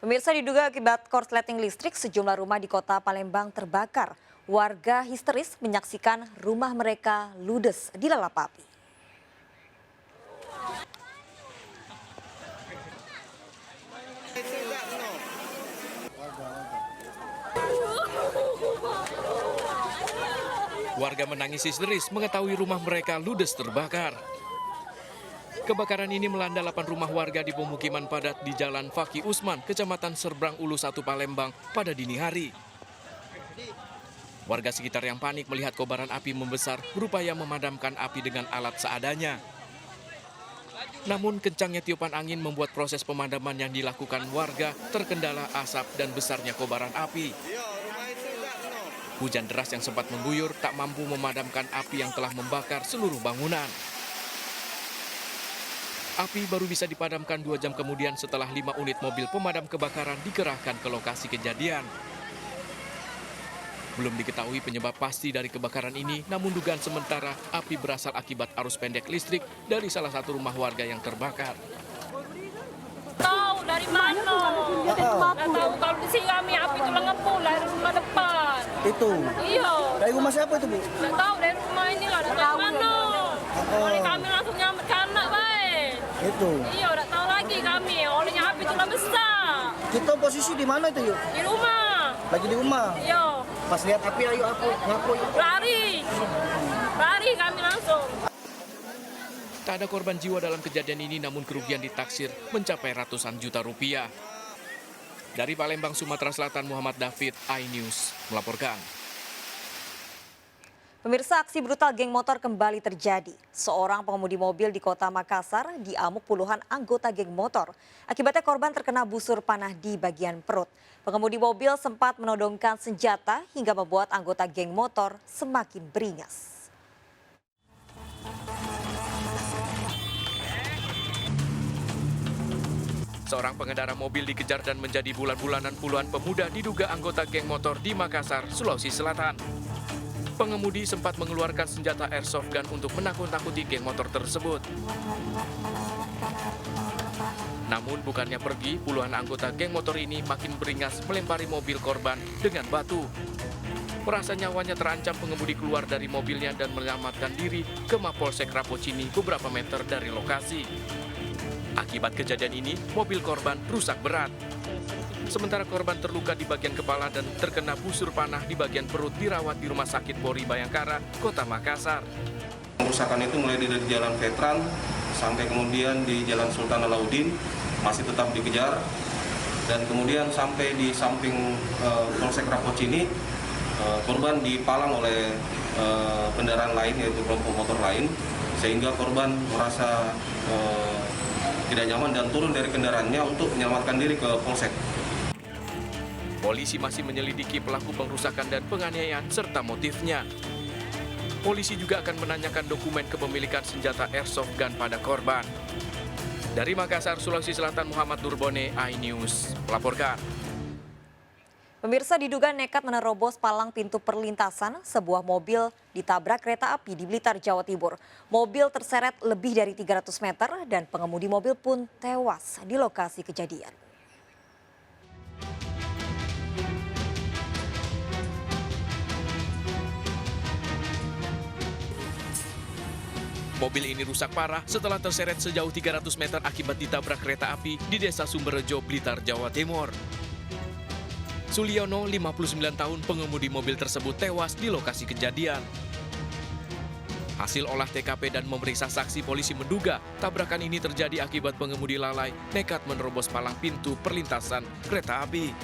Pemirsa, diduga akibat korsleting listrik, sejumlah rumah di kota Palembang terbakar. Warga histeris menyaksikan rumah mereka ludes dilalap api. Warga menangis histeris mengetahui rumah mereka ludes terbakar. Kebakaran ini melanda 8 rumah warga di pemukiman padat di Jalan Faki Usman, Kecamatan Serbrang Ulu 1 Palembang pada dini hari. Warga sekitar yang panik melihat kobaran api membesar berupaya memadamkan api dengan alat seadanya. Namun kencangnya tiupan angin membuat proses pemadaman yang dilakukan warga terkendala asap dan besarnya kobaran api. Hujan deras yang sempat mengguyur tak mampu memadamkan api yang telah membakar seluruh bangunan. Api baru bisa dipadamkan 2 jam kemudian setelah 5 unit mobil pemadam kebakaran dikerahkan ke lokasi kejadian. Belum diketahui penyebab pasti dari kebakaran ini, namun dugaan sementara api berasal akibat arus pendek listrik dari salah satu rumah warga yang terbakar. Tahu dari mana? Nggak tahu kalau di sini kami api itu ngepul dari rumah depan. Itu? Iya. Dari rumah siapa itu, Bu? Nggak tahu dari rumah ini lah, dari mana. Oleh kami langsung nyampe ke anak baik. Itu? Iya, udah tahu lagi kami. Olehnya api itu lah besar. Kita posisi di mana itu, yuk? Di rumah. Lagi di rumah? Iya. Pas lihat api, ayo ngapu. Lari. Lari kami langsung. Tak ada korban jiwa dalam kejadian ini, namun kerugian ditaksir mencapai ratusan juta rupiah. Dari Palembang, Sumatera Selatan, Muhammad David, iNews melaporkan. Pemirsa, aksi brutal geng motor kembali terjadi. Seorang pengemudi mobil di kota Makassar diamuk puluhan anggota geng motor. Akibatnya korban terkena busur panah di bagian perut. Pengemudi mobil sempat menodongkan senjata hingga membuat anggota geng motor semakin beringas. Seorang pengendara mobil dikejar dan menjadi bulan-bulanan puluhan pemuda diduga anggota geng motor di Makassar, Sulawesi Selatan. Pengemudi sempat mengeluarkan senjata airsoft gun untuk menakut-nakuti geng motor tersebut. Namun bukannya pergi, puluhan anggota geng motor ini makin beringas melempari mobil korban dengan batu. Merasa nyawanya terancam, pengemudi keluar dari mobilnya dan menyelamatkan diri ke Mapolsek Rapocini beberapa meter dari lokasi. Akibat kejadian ini, mobil korban rusak berat. Sementara korban terluka di bagian kepala dan terkena busur panah di bagian perut dirawat di Rumah Sakit Polri Bayangkara, Kota Makassar. Kerusakan itu mulai dari Jalan Veteran sampai kemudian di Jalan Sultan Alauddin masih tetap dikejar, dan kemudian sampai di samping Polsek Rapocini korban dipalang oleh kendaraan lain, yaitu kelompok motor lain, sehingga korban merasa tidak nyaman dan turun dari kendaraannya untuk menyelamatkan diri ke Polsek. Polisi masih menyelidiki pelaku pengrusakan dan penganiayaan serta motifnya. Polisi juga akan menanyakan dokumen kepemilikan senjata airsoft gun pada korban. Dari Makassar, Sulawesi Selatan, Muhammad Nurbone, iNews melaporkan. Pemirsa, diduga nekat menerobos palang pintu perlintasan, sebuah mobil ditabrak kereta api di Blitar, Jawa Timur. Mobil terseret lebih dari 300 meter dan pengemudi mobil pun tewas di lokasi kejadian. Mobil ini rusak parah setelah terseret sejauh 300 meter akibat ditabrak kereta api di Desa Sumberrejo, Blitar, Jawa Timur. Suliono, 59 tahun, pengemudi mobil tersebut tewas di lokasi kejadian. Hasil olah TKP dan memeriksa saksi, polisi menduga tabrakan ini terjadi akibat pengemudi lalai nekat menerobos palang pintu perlintasan kereta api.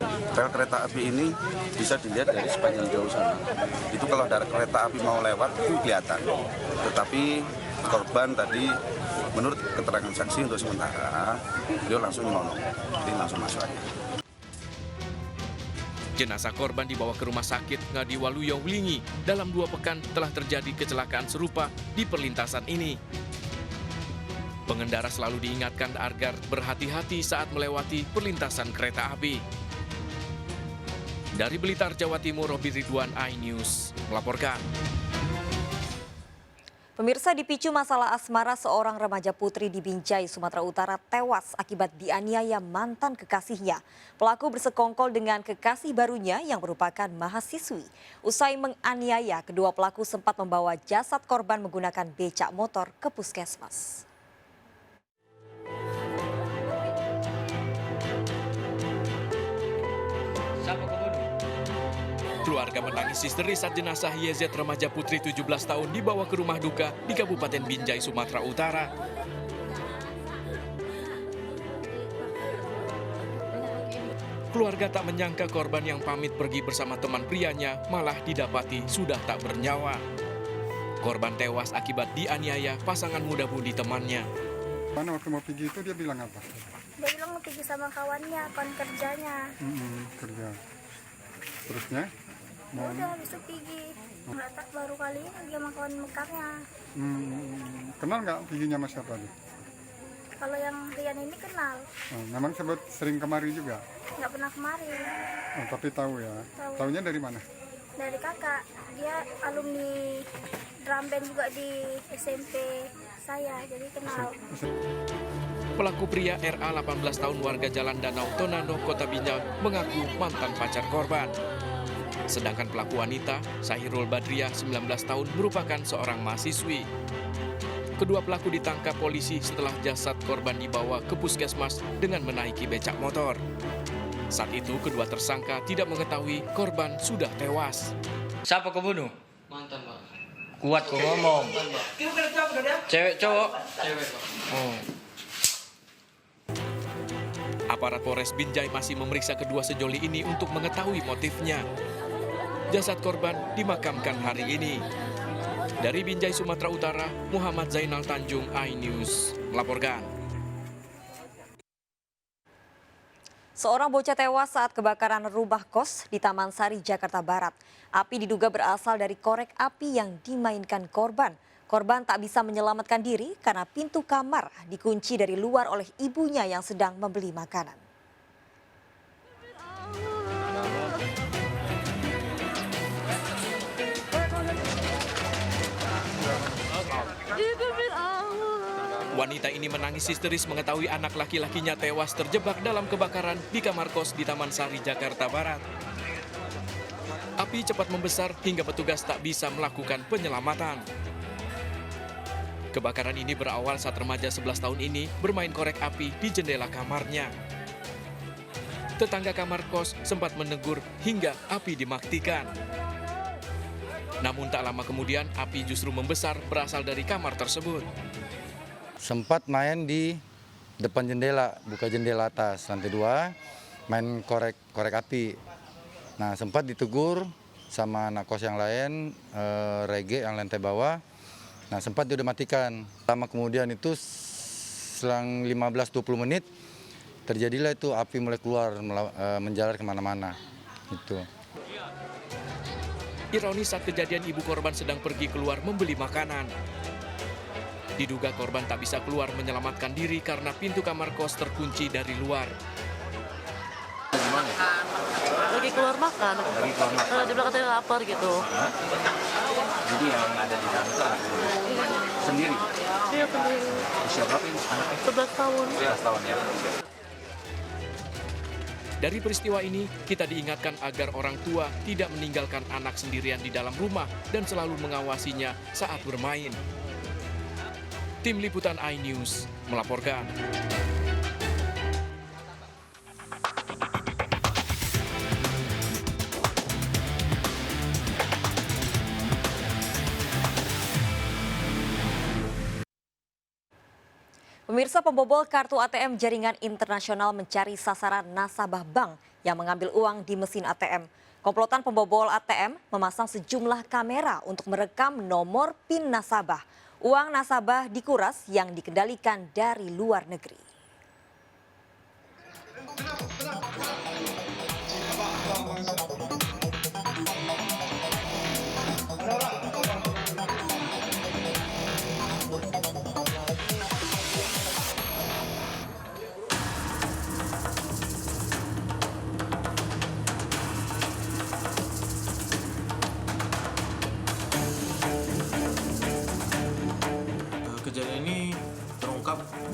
Rel kereta api ini bisa dilihat dari sepanjang jauh sana. Itu kalau ada kereta api mau lewat itu kelihatan. Tetapi korban tadi menurut keterangan saksi untuk sementara dia langsung nyelonong, jadi langsung masuk aja. Jenazah korban dibawa ke Rumah Sakit Ngadiwaluyo, Wlingi. Dalam 2 pekan telah terjadi kecelakaan serupa di perlintasan ini. Pengendara selalu diingatkan agar berhati-hati saat melewati perlintasan kereta api. Dari Blitar, Jawa Timur, Robi Ridwan, iNews melaporkan. Pemirsa, dipicu masalah asmara, seorang remaja putri di Binjai, Sumatera Utara tewas akibat dianiaya mantan kekasihnya. Pelaku bersekongkol dengan kekasih barunya yang merupakan mahasiswi. Usai menganiaya, kedua pelaku sempat membawa jasad korban menggunakan becak motor ke puskesmas. Keluarga menangis histeris saat jenazah YZ remaja putri 17 tahun dibawa ke rumah duka di Kabupaten Binjai, Sumatera Utara. Keluarga tak menyangka korban yang pamit pergi bersama teman prianya malah didapati sudah tak bernyawa. Korban tewas akibat dianiaya pasangan muda-mudi temannya. Mana waktu mau pergi itu dia bilang apa? Dia bilang mau pergi sama kawannya, kawan kerjanya. Kerja. Terusnya? Ya udah habis itu pergi. Nggak tak baru kali ini dia sama kawan mekarnya. Kenal nggak perginya sama siapa dia? Kalau yang Rian ini kenal, Memang sebut sering kemari juga? nggak pernah kemari. Tapi tahu ya? Tahu. Taunya dari mana? Dari kakak, dia alumni drum band juga di SMP saya, jadi kenal. Pelaku pria RA 18 tahun warga Jalan Danau Tonano, Kota Binjai mengaku mantan pacar korban. Sedangkan pelaku wanita, Sahirul Badriah 19 tahun merupakan seorang mahasiswi. Kedua pelaku ditangkap polisi setelah jasad korban dibawa ke puskesmas dengan menaiki becak motor. Saat itu kedua tersangka tidak mengetahui korban sudah tewas. Siapa kau bunuh? Mantan, Pak. Kuat kau ngomong. Cewek cowok? Cewek, Pak. Oh. Aparat Polres Binjai masih memeriksa kedua sejoli ini untuk mengetahui motifnya. Jasad korban dimakamkan hari ini. Dari Binjai, Sumatera Utara, Muhammad Zainal Tanjung, iNews melaporkan. Seorang bocah tewas saat kebakaran rumah kos di Taman Sari, Jakarta Barat. Api diduga berasal dari korek api yang dimainkan korban. Korban tak bisa menyelamatkan diri karena pintu kamar dikunci dari luar oleh ibunya yang sedang membeli makanan. Wanita ini menangis histeris mengetahui anak laki-lakinya tewas terjebak dalam kebakaran di kamar kos di Taman Sari, Jakarta Barat. Api cepat membesar hingga petugas tak bisa melakukan penyelamatan. Kebakaran ini berawal saat remaja 11 tahun ini bermain korek api di jendela kamarnya. Tetangga kamar kos sempat menegur hingga api dimatikan. Namun tak lama kemudian api justru membesar berasal dari kamar tersebut. Sempat main di depan jendela, buka jendela atas, lantai 2, main korek api. Nah, sempat ditegur sama anak kos yang lain, Rege yang lantai bawah. Nah, sempat dia udah matikan. Lama kemudian itu selang 15-20 menit, terjadilah itu api mulai keluar, menjalar kemana-mana. Gitu. Ironis saat kejadian ibu korban sedang pergi keluar membeli makanan. Diduga korban tak bisa keluar menyelamatkan diri karena pintu kamar kos terkunci dari luar. Lagi keluar makan. Dia bilang katanya lapar gitu. Jadi yang ada di dalam itu sendiri? Iya sendiri. Usia berapa ini anaknya? 11 tahun. 11 tahun ya. Dari peristiwa ini, kita diingatkan agar orang tua tidak meninggalkan anak sendirian di dalam rumah dan selalu mengawasinya saat bermain. Tim Liputan iNews melaporkan. Pemirsa, pembobol kartu ATM jaringan internasional mencari sasaran nasabah bank yang mengambil uang di mesin ATM. Komplotan pembobol ATM memasang sejumlah kamera untuk merekam nomor PIN nasabah. Uang nasabah dikuras yang dikendalikan dari luar negeri.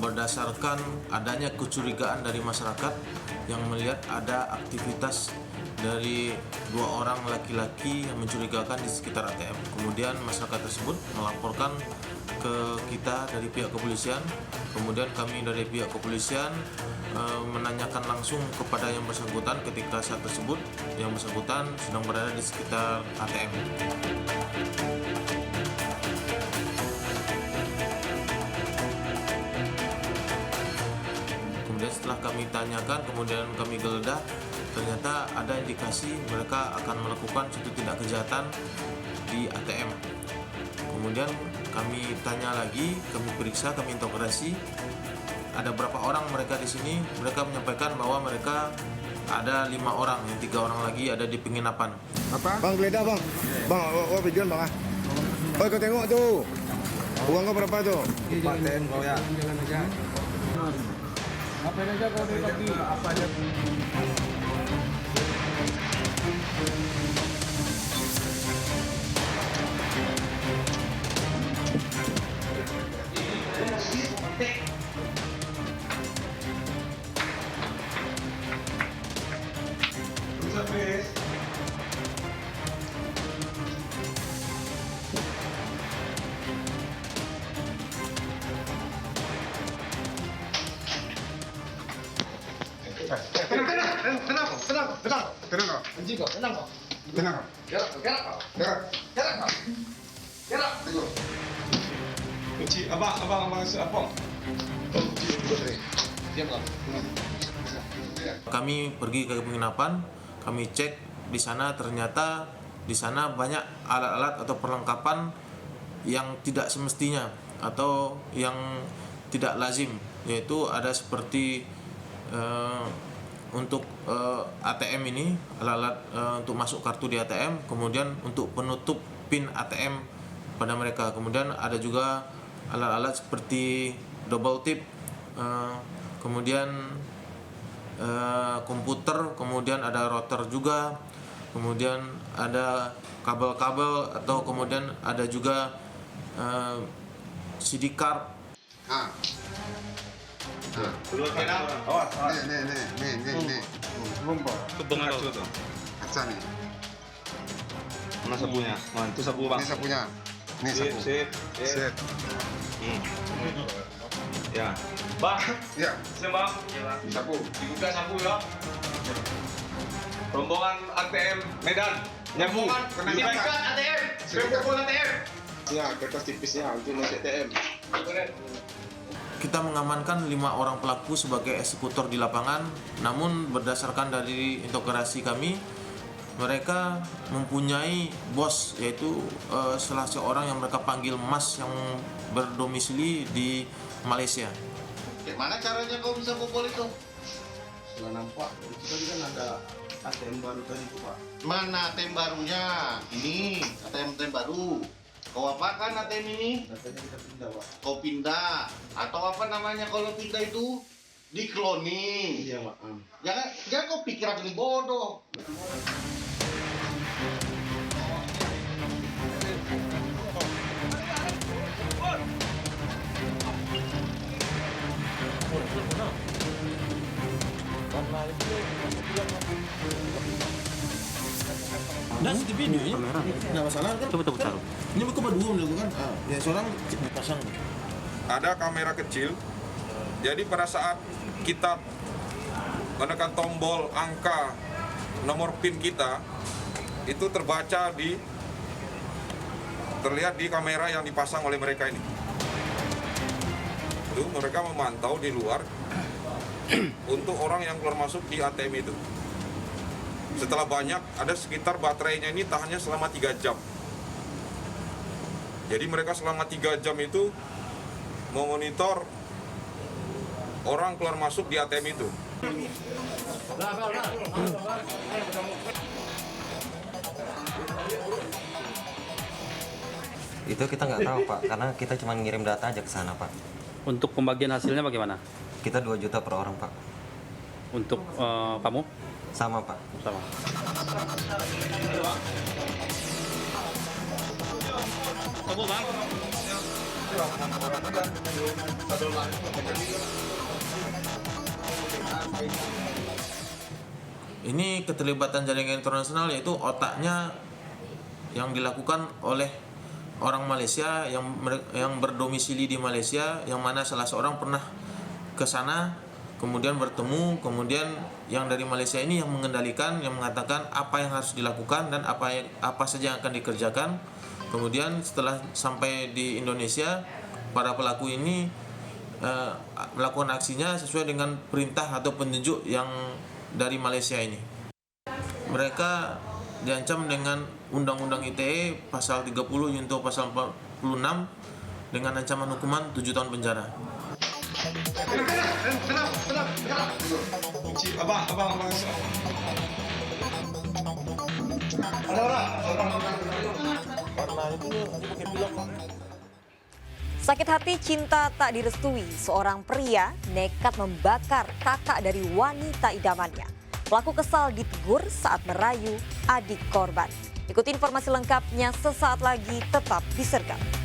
berdasarkan adanya kecurigaan dari masyarakat yang melihat ada aktivitas dari 2 orang laki-laki yang mencurigakan di sekitar ATM. Kemudian masyarakat tersebut melaporkan ke kita dari pihak kepolisian. Kemudian kami dari pihak kepolisian menanyakan langsung kepada yang bersangkutan ketika saat tersebut yang bersangkutan sedang berada di sekitar ATM. Kemudian setelah kami tanyakan, kemudian kami geledah, ternyata ada indikasi mereka akan melakukan suatu tindak kejahatan di ATM. Kemudian kami tanya lagi, kami periksa, kami interogasi. Ada berapa orang mereka di sini? Mereka menyampaikan bahwa mereka ada 5 orang, yang 3 orang lagi ada di penginapan. Apa? Bang geledah bang. Bang, oh pigeon bang ah. Oh kau tengok tuh. Uang kau berapa tuh? 4 TM kau ya. Jalan aja. Ngapain aja kau dari pagi? Apa aja? Kami pergi ke penginapan, kami cek di sana, ternyata di sana banyak alat-alat atau perlengkapan yang tidak semestinya atau yang tidak lazim, yaitu ada seperti untuk ATM ini, alat-alat untuk masuk kartu di ATM, kemudian untuk penutup PIN ATM pada mereka, kemudian ada juga alat-alat seperti double tip, kemudian komputer, kemudian ada router juga, kemudian ada kabel-kabel, atau kemudian ada juga CD card. Nih. Kebengar tuh. Kaca nih. Mana sabunya? Mana itu sabu bang? Ini sapunya. Ini sapu. Sip. Ya. Bang. Ya. Sembang. Sapu. Dibuka sapu ya. Rombongan ATM Medan. Nyambung. Dibuka ATM. Rombongan ATM. Ya, kertas tipisnya itu masih ATM. Kita mengamankan 5 orang pelaku sebagai eksekutor di lapangan, namun berdasarkan dari interogasi kami, mereka mempunyai bos, yaitu salah seorang yang mereka panggil Mas yang berdomisili di Malaysia. Gimana caranya kau bisa bobol itu? Sudah nampak, itu tadi kan ada ATM baru tadi tuh Pak. Mana ATM barunya? Ini ATM baru. Kau apakan ATM ini? Katanya kita pindah Pak. Kau pindah? Atau apa namanya kalau pindah itu? Di cloning. Iya Pak. Jangan kau pikir aku ini bodoh. Nah, di video ini nggak masalah kan? Coba taruh. Ini kok berdua melakukan? Ya seorang pasang. Ada kamera kecil, jadi pada saat kita menekan tombol angka nomor PIN kita, itu terlihat di kamera yang dipasang oleh mereka ini. Itu mereka memantau di luar untuk orang yang keluar masuk di ATM itu. Setelah banyak, ada sekitar baterainya ini tahannya selama 3 jam. Jadi mereka selama 3 jam itu memonitor orang keluar masuk di ATM itu. Itu kita nggak tahu Pak, karena kita cuma ngirim data aja ke sana Pak. Untuk pembagian hasilnya bagaimana? Kita 2 juta per orang Pak. Untuk kamu? Sama Pak. Sama. Kamu Bang? Ini keterlibatan jaringan internasional, yaitu otaknya yang dilakukan oleh orang Malaysia yang berdomisili di Malaysia, yang mana salah seorang pernah ke sana, kemudian bertemu, kemudian yang dari Malaysia ini yang mengendalikan, yang mengatakan apa yang harus dilakukan dan apa saja yang akan dikerjakan. Kemudian setelah sampai di Indonesia, para pelaku ini melakukan aksinya sesuai dengan perintah atau petunjuk yang dari Malaysia ini. Mereka diancam dengan Undang-Undang ITE pasal 30 junto pasal 46 dengan ancaman hukuman 7 tahun penjara. Sakit hati cinta tak direstui, seorang pria nekat membakar kakak dari wanita idamannya. Pelaku kesal ditegur saat merayu adik korban. Ikuti informasi lengkapnya sesaat lagi, tetap di Sergap.